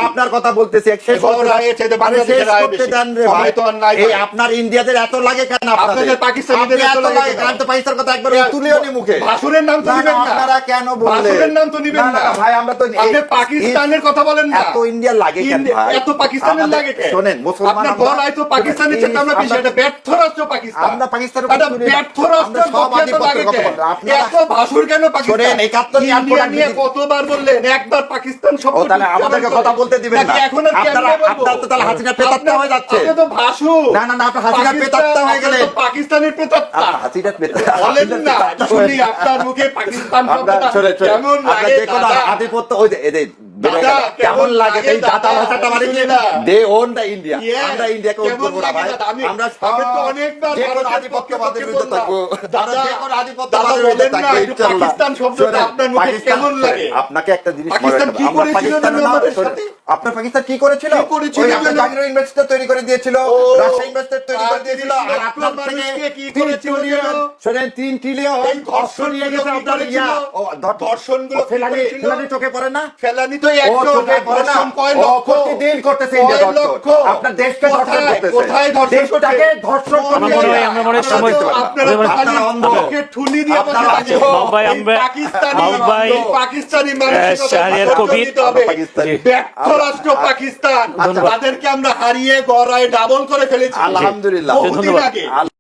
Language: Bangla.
আপনার কথা বলতেছি আপনার ইন্ডিয়াতে এত লাগে কেন? আপনাদের পাকিস্তানিদের এত লাগে কেন? তো পাকিস্তানের কথা একবার তুলেও নি মুখে। ভাসুরের নাম তো নিবেন না, আপনারা কেন বললেন? ভাসুরের নাম তো নিবেন না ভাই। আমরা তো আপনি পাকিস্তানের কথা বলেন না। এত ইন্ডিয়া লাগে কেন ভাই? এত পাকিস্তানের লাগে কেন? শুনেন, মুসলমান আপনার গলায় তো পাকিস্তানের চেয়ে আমরা বেশি। এটা ব্যর্থ রাষ্ট্র পাকিস্তান। আমরা পাকিস্তানের এটা ব্যর্থ রাষ্ট্র, লাগে কেন? এত ভাসুর কেন পাকিস্তান? ইন্ডিয়া নিয়ে কতবার বললেন? একবার পাকিস্তান শব্দ। তাহলে আমাদেরকে কথা বলতে দিবেন না। এখন আর আপনারা তো তাহলে হাসিনা প্রেতাত্মা হয়ে যাচ্ছে। আপনি তো ভাসু। না না না, আপনি হাসিনা প্রেতাত্মা হয়ে গেলেন। পাকিস্তানের প্রেতাত্মা। হাসিনা প্রেতাত্মা বলেন না, শুনি আপনার মুখে পাকিস্তান শব্দটা কেমন লাগে? আধিপত্য ওই যে কেমন লাগে এই দাদা ভাষাটা? মানে কি দে ওন দা ইন্ডিয়া, আমরা ইন্ডিয়াকে ওন করব না ভাই। আমরা সবে তো অনেকবার আধিপত্যবাদের বিরুদ্ধে থাকবো, দাদা কোন আধিপত্যবাদের বিরুদ্ধে থাকবো ইনশাআল্লাহ। পাকিস্তান শব্দটা আপনার মুখে কেমন লাগে? আপনাকে একটা জিনিস পাকিস্তান কি করেছিল আমাদের সাথে? আপনার পাকিস্তান কি করেছিল? ওই আপনার জাগির ইনভেস্টর তৈরি করে দিয়েছিল, রাশিয়া ইনভেস্টর তৈরি করে দিয়েছিল, আর আপনার থেকে কি করেছিল? 3 ট্রিলিয়ন ধর্ষণ নিয়ে গেছে আপনার ইয়া। ধর্ষণগুলো ফেলানি চোখে পড়ে না? ফেলানি তো ধর্ষণ কয় লক্ষ প্রতিদিন করতেছে ইন্ডিয়া ধর্ষণ। আপনার দেশকে ধর্ষণ করতেছে। কোথায় ধর্ষণ? দেশটাকে ধর্ষণ করতেছে। আমরা মনে হয় সময় আপনারা অন্ধকে ঠুলি দিয়ে পাকিস্তানি শাহরিয়ার কবির ব্যর্থ রাষ্ট্র পাকিস্তান। তাদেরকে আমরা হারিয়ে গড়ায় ডাবল করে ফেলেছি। আলহামদুলিল্লাহ। ধন্যবাদ।